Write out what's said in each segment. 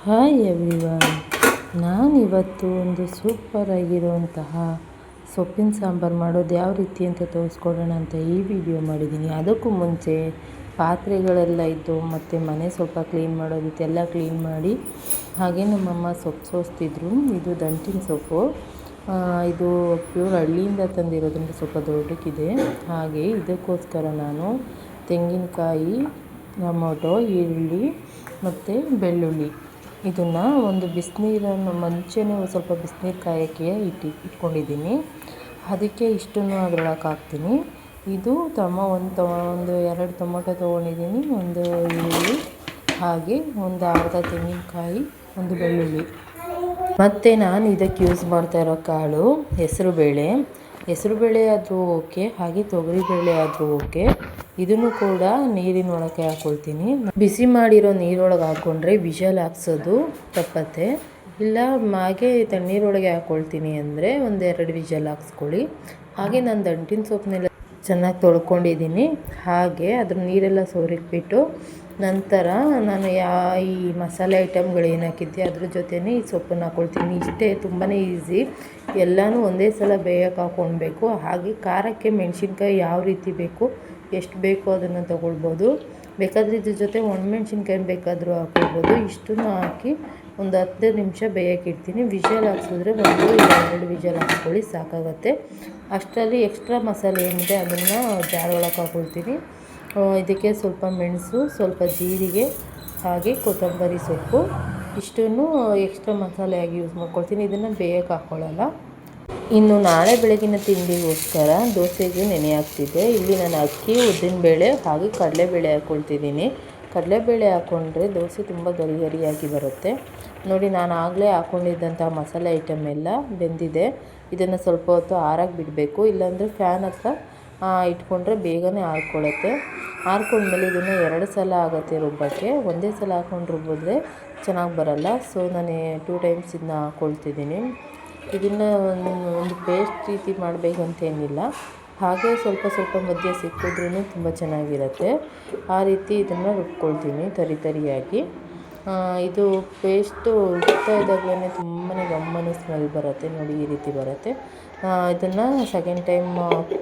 Hi everyone, ನಾನಿವತ್ತು ಒಂದು ಸೂಪರಾಗಿರುವಂತಹ ಸೊಪ್ಪಿನ ಸಾಂಬಾರು ಮಾಡೋದು ಯಾವ ರೀತಿ ಅಂತ ತೋರಿಸ್ಕೊಡೋಣ ಅಂತ ಈ ವಿಡಿಯೋ ಮಾಡಿದ್ದೀನಿ. ಅದಕ್ಕೂ ಮುಂಚೆ ಪಾತ್ರೆಗಳೆಲ್ಲ ಇತ್ತು ಮತ್ತು ಮನೆ ಸ್ವಲ್ಪ ಕ್ಲೀನ್ ಮಾಡೋದಿತ್ತು, ಎಲ್ಲ ಕ್ಲೀನ್ ಮಾಡಿ ಹಾಗೆ ನಮ್ಮಮ್ಮ ಸೊಪ್ಪು ಸೋಸ್ತಿದ್ರು. ಇದು ದಂಟಿನ ಸೊಪ್ಪು, ಇದು ಪ್ಯೂರ್ ಹಳ್ಳಿಯಿಂದ ತಂದಿರೋದ್ರಿಂದ ಸ್ವಲ್ಪ ದೊಡ್ಡಕ್ಕಿದೆ. ಹಾಗೆ ಇದಕ್ಕೋಸ್ಕರ ನಾನು ತೆಂಗಿನಕಾಯಿ, ಟೊಮೊಟೊ, ಈರುಳ್ಳಿ ಮತ್ತು ಬೆಳ್ಳುಳ್ಳಿ ಇದನ್ನು ಒಂದು ಬಿಸಿನೀರನ್ನು ಮುಂಚೆನೇ ಸ್ವಲ್ಪ ಬಿಸಿನೀರು ಕಾಯೋಕ್ಕೆ ಇಟ್ಕೊಂಡಿದ್ದೀನಿ. ಅದಕ್ಕೆ ಇಷ್ಟನ್ನು ಅದರೊಳಗೆ ಹಾಕ್ತೀನಿ. ಇದು ಒಂದು 2 ಟೊಮೊಟೊ ತೊಗೊಂಡಿದ್ದೀನಿ, ಒಂದು ಈರುಳ್ಳಿ, ಹಾಗೆ ಒಂದು ಅರ್ಧ ತೆಂಗಿನಕಾಯಿ, ಒಂದು ಬೆಳ್ಳುಳ್ಳಿ. ಮತ್ತು ನಾನು ಇದಕ್ಕೆ ಯೂಸ್ ಮಾಡ್ತಾ ಇರೋ ಕಾಳು ಹೆಸರುಬೇಳೆ ಆದರೂ ಓಕೆ, ಹಾಗೆ ತೊಗರಿಬೇಳೆ ಆದರೂ ಓಕೆ. ಇದನ್ನು ಕೂಡ ನೀರಿನ ಒಳಗೆ ಹಾಕ್ಕೊಳ್ತೀನಿ. ಬಿಸಿ ಮಾಡಿರೋ ನೀರೊಳಗೆ ಹಾಕ್ಕೊಂಡ್ರೆ ವಿಷಲ್ ಹಾಕ್ಸೋದು ತಪ್ಪತ್ತೆ. ಇಲ್ಲ ಹಾಗೆ ತಣ್ಣೀರೊಳಗೆ ಹಾಕ್ಕೊಳ್ತೀನಿ ಅಂದರೆ 1-2 ವಿಷಲ್ ಹಾಕ್ಸ್ಕೊಳ್ಳಿ. ಹಾಗೆ ನಾನು ದಂಟಿನ ಸೊಪ್ಪನ್ನೆಲ್ಲ ಚೆನ್ನಾಗಿ ತೊಳ್ಕೊಂಡಿದ್ದೀನಿ. ಹಾಗೆ ಅದ್ರ ನೀರೆಲ್ಲ ಸೋರಿಟ್ಬಿಟ್ಟು ನಂತರ ನಾನು ಈ ಮಸಾಲೆ ಐಟಮ್ಗಳು ಏನು ಹಾಕಿದ್ದೆ ಅದ್ರ ಜೊತೆನೇ ಈ ಸೊಪ್ಪನ್ನು ಹಾಕ್ಕೊಳ್ತೀನಿ. ಇಷ್ಟೇ, ತುಂಬಾ ಈಸಿ. ಎಲ್ಲನೂ ಒಂದೇ ಸಲ ಬೇಯಕ್ಕೆ ಹಾಕ್ಕೊಳ್ಬೇಕು. ಹಾಗೆ ಖಾರಕ್ಕೆ ಮೆಣಸಿನ್ಕಾಯಿ ಯಾವ ರೀತಿ ಬೇಕು, ಎಷ್ಟು ಬೇಕೋ ಅದನ್ನು ತೊಗೊಳ್ಬೋದು. ಬೇಕಾದರೆ ಇದ್ರ ಜೊತೆ ಒಣಮೆಣ್ಸಿನ್ಕಾಯಿ ಬೇಕಾದರೂ ಹಾಕ್ಕೊಳ್ಬೋದು. ಇಷ್ಟನ್ನು ಹಾಕಿ ಒಂದು 10 ನಿಮಿಷ ಬೇಯಕ್ಕೆ ಇಡ್ತೀನಿ. ವಿಷಲ್ ಹಾಕ್ಸಿದ್ರೆ 1-2 ವಿಷಲ್ ಹಾಕ್ಕೊಳ್ಳಿ, ಸಾಕಾಗತ್ತೆ. ಅಷ್ಟರಲ್ಲಿ ಎಕ್ಸ್ಟ್ರಾ ಮಸಾಲೆ ಏನಿದೆ ಅದನ್ನು ಜಾರೊಳಗೆ ಹಾಕ್ಕೊಳ್ತೀನಿ. ಇದಕ್ಕೆ ಸ್ವಲ್ಪ ಮೆಣಸು, ಸ್ವಲ್ಪ ಜೀರಿಗೆ, ಹಾಗೆ ಕೊತ್ತಂಬರಿ ಸೊಪ್ಪು, ಇಷ್ಟನ್ನು ಎಕ್ಸ್ಟ್ರಾ ಮಸಾಲೆಯಾಗಿ ಯೂಸ್ ಮಾಡ್ಕೊಳ್ತೀನಿ. ಇದನ್ನು ಬೇಯಕ್ಕೆ ಹಾಕ್ಕೊಳ್ಳಲ್ಲ. ಇನ್ನು ನಾಳೆ ಬೆಳಗಿನ ತಿಂಡಿಗೋಸ್ಕರ ದೋಸೆಗೆ ನೆನೆ ಹಾಕ್ತಿದ್ದೆ. ಇಲ್ಲಿ ನಾನು ಅಕ್ಕಿ, ಉದ್ದಿನಬೇಳೆ ಹಾಗೆ ಕಡಲೆಬೇಳೆ ಹಾಕ್ಕೊಳ್ತಿದ್ದೀನಿ. ಕಡಲೆಬೇಳೆ ಹಾಕ್ಕೊಂಡ್ರೆ ದೋಸೆ ತುಂಬ ಗರಿಯಾಗಿ ಬರುತ್ತೆ. ನೋಡಿ, ನಾನು ಆಗಲೇ ಹಾಕ್ಕೊಂಡಿದ್ದಂಥ ಮಸಾಲೆ ಐಟಮ್ ಎಲ್ಲ ಬೆಂದಿದೆ. ಇದನ್ನು ಸ್ವಲ್ಪ ಹೊತ್ತು ಆರಾಗಿ ಬಿಡಬೇಕು, ಇಲ್ಲಾಂದರೆ ಫ್ಯಾನ್ ಹತ್ರ ಇಟ್ಕೊಂಡ್ರೆ ಬೇಗನೆ ಆರ್ಕೊಳ್ಳುತ್ತೆ. ಆರ್ಕೊಂಡ್ಮೇಲೆ ಇದನ್ನು 2 ಸಲ ಆಗುತ್ತೆ ರುಬ್ಬಕ್ಕೆ. ಒಂದೇ ಸಲ ಹಾಕ್ಕೊಂಡು ರುಬ್ಬಿದ್ರೆ ಚೆನ್ನಾಗಿ ಬರಲ್ಲ. ಸೊ ನಾನು 2 ಟೈಮ್ಸ್ ಇದನ್ನ ಹಾಕ್ಕೊಳ್ತಿದ್ದೀನಿ. ಇದನ್ನು ಒಂದು ಪೇಸ್ಟ್ ರೀತಿ ಮಾಡಬೇಕಂತೇನಿಲ್ಲ, ಹಾಗೆ ಸ್ವಲ್ಪ ಮಧ್ಯೆ ಸಿಕ್ಕಿದ್ರೂ ತುಂಬ ಚೆನ್ನಾಗಿರುತ್ತೆ. ಆ ರೀತಿ ಇದನ್ನು ರುಬ್ಕೊಳ್ತೀನಿ ತರಿಯಾಗಿ. ಇದು ಪೇಸ್ಟು ರುಬ್ತಾ ಇದ್ದಾಗಲೇ ತುಂಬಾ ಗಮ್ಮನೆ ಸ್ಮೆಲ್ ಬರುತ್ತೆ. ನೋಡಿ, ಈ ರೀತಿ ಬರುತ್ತೆ. ಇದನ್ನು ಸೆಕೆಂಡ್ ಟೈಮ್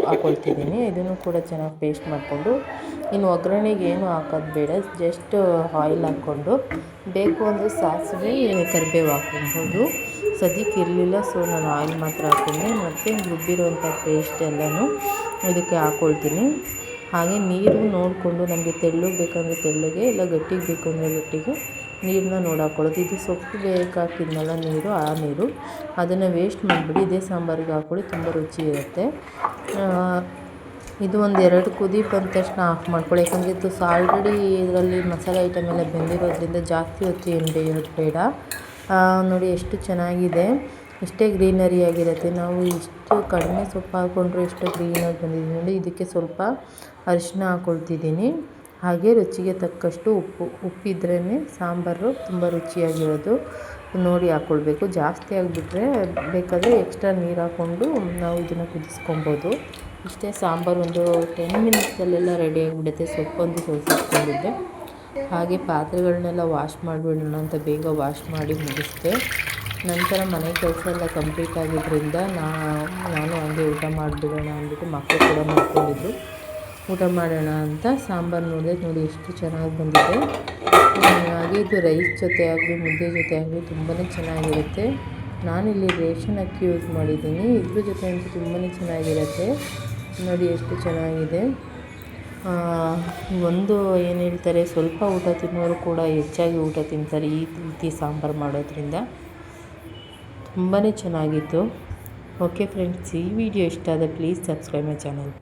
ಹಾಕ್ಕೊಳ್ತಿದ್ದೀನಿ. ಇದನ್ನು ಕೂಡ ಚೆನ್ನಾಗಿ ಪೇಸ್ಟ್ ಮಾಡಿಕೊಂಡು, ಇನ್ನು ಒಗ್ಗರಣೆಗೆ ಏನು ಹಾಕೋದು ಬೇಡ, ಜಸ್ಟ್ ಆಯಿಲ್ ಹಾಕ್ಕೊಂಡು ಬೇಕು ಅಂದರೆ ಸಾಸಿವೆ, ಕರಿಬೇವು ಹಾಕ್ಕೊಳ್ಬೋದು. ಸದ್ಯಕ್ಕೆ ಇರಲಿಲ್ಲ, ಸೊ ನಾನು ಆಯಿಲ್ ಮಾತ್ರ ಹಾಕ್ಕೊಂಡೆ. ಮತ್ತು ರುಬ್ಬಿರುವಂಥ ಪೇಸ್ಟ್ ಎಲ್ಲನೂ ಇದಕ್ಕೆ ಹಾಕ್ಕೊಳ್ತೀನಿ. ಹಾಗೆ ನೀರು ನೋಡಿಕೊಂಡು ನಮಗೆ ತೆಳ್ಳಗೆ ಬೇಕಂದರೆ ತೆಳ್ಳಗೆ, ಇಲ್ಲ ಗಟ್ಟಿಗೆ ಬೇಕು ಅಂದರೆ ಗಟ್ಟಿಗೆ ನೀರನ್ನ ನೋಡಿ ಹಾಕ್ಕೊಳ್ಳೋದು. ಇದು ಸೊಪ್ಪು ಬೇಯಕ್ಕೆ ಹಾಕಿದ್ನಲ್ಲ ನೀರು, ಆ ನೀರು ಅದನ್ನು ವೇಸ್ಟ್ ಮಾಡಿಬಿಡಿ, ಇದೇ ಸಾಂಬಾರಿಗೆ ಹಾಕ್ಕೊಳ್ಳಿ, ತುಂಬ ರುಚಿ ಇರುತ್ತೆ. ಇದು 1-2 ಕುದಿ ಬಂದ ತಕ್ಷಣ ಆಫ್ ಮಾಡ್ಕೊಳ್ಳಿ. ಯಾಕಂದರೆ ಇದು ಆಲ್ರೆಡಿ ಇದರಲ್ಲಿ ಮಸಾಲೆ ಐಟಮ್ ಎಲ್ಲ ಬೆಂದಿರೋದ್ರಿಂದ ಜಾಸ್ತಿ ಹೊತ್ತು ಏನು ಬೇಯೋದು ಬೇಡ. ನೋಡಿ ಎಷ್ಟು ಚೆನ್ನಾಗಿದೆ, ಇಷ್ಟೇ ಗ್ರೀನರಿ ಆಗಿರುತ್ತೆ. ನಾವು ಇಷ್ಟು ಕಡಿಮೆ ಸೊಪ್ಪು ಹಾಕ್ಕೊಂಡ್ರೆ ಎಷ್ಟು ಗ್ರೀನಾಗಿ ಬಂದಿದೆ ನೋಡಿ. ಇದಕ್ಕೆ ಸ್ವಲ್ಪ ಅರಿಶಿನ ಹಾಕ್ಕೊಳ್ತಿದ್ದೀನಿ. ಹಾಗೆ ರುಚಿಗೆ ತಕ್ಕಷ್ಟು ಉಪ್ಪಿದ್ರೇ ಸಾಂಬಾರು ತುಂಬ ರುಚಿಯಾಗಿರೋದು. ನೋಡಿ ಹಾಕ್ಕೊಳ್ಬೇಕು. ಜಾಸ್ತಿ ಆಗಿಬಿಟ್ರೆ ಬೇಕಾದರೆ ಎಕ್ಸ್ಟ್ರಾ ನೀರು ಹಾಕ್ಕೊಂಡು ನಾವು ಇದನ್ನು ಕುದಿಸ್ಕೊಬೋದು. ಇಷ್ಟೇ, ಸಾಂಬಾರು ಒಂದು 10 ಮಿನಿಟ್ಸಲ್ಲೆಲ್ಲ ರೆಡಿ ಆಗಿಬಿಡುತ್ತೆ. ಸೊಪ್ಪೊಂದು ಸೋಸಿಟ್ಕೊಂಡಿದ್ದೆ. ಹಾಗೆ ಪಾತ್ರೆಗಳನ್ನೆಲ್ಲ ವಾಶ್ ಮಾಡಿಬಿಡೋಣ ಅಂತ ಬೇಗ ವಾಶ್ ಮಾಡಿ ಮುಗಿಸ್ದೆ. ನಂತರ ಮನೆ ಕೆಲಸ ಎಲ್ಲ ಕಂಪ್ಲೀಟ್ ಆಗಿದ್ದರಿಂದ ನಾನು ಹಂಗೆ ಊಟ ಮಾಡಿಬಿಡೋಣ ಅಂದ್ಬಿಟ್ಟು ಮಕ್ಕಳು ಕೂಡ ಮಾಡ್ಕೊಂಡಿದ್ದು ಊಟ ಮಾಡೋಣ ಅಂತ ಸಾಂಬಾರು ನೋಡಿದೆ. ನೋಡಿ ಎಷ್ಟು ಚೆನ್ನಾಗಿ ಬಂದಿದೆ. ಹಾಗೆ ಇದು ರೈಸ್ ಜೊತೆ ಆಗಲಿ ಮುದ್ದೆ ಜೊತೆ ಆಗಲಿ ತುಂಬಾ ಚೆನ್ನಾಗಿರುತ್ತೆ. ನಾನಿಲ್ಲಿ ರೇಷನ್ ಅಕ್ಕಿ ಯೂಸ್ ಮಾಡಿದ್ದೀನಿ. ಇದ್ರ ಜೊತೆ ಅಂತೂ ತುಂಬಾ ಚೆನ್ನಾಗಿರುತ್ತೆ. ನೋಡಿ ಎಷ್ಟು ಚೆನ್ನಾಗಿದೆ. ಏನು ಹೇಳ್ತಾರೆ, ಸ್ವಲ್ಪ ಊಟ ತಿನ್ನೋರು ಕೂಡ ಹೆಚ್ಚಾಗಿ ಊಟ ತಿಂತಾರೆ ಈ ರೀತಿ ಸಾಂಬಾರು ಮಾಡೋದ್ರಿಂದ. ತುಂಬಾ ಚೆನ್ನಾಗಿತ್ತು. ಓಕೆ ಫ್ರೆಂಡ್ಸ್, ಈ ವಿಡಿಯೋ ಇಷ್ಟ ಆದರೆ ಪ್ಲೀಸ್ ಸಬ್ಸ್ಕ್ರೈಬ್ ಮೈ ಚಾನಲ್.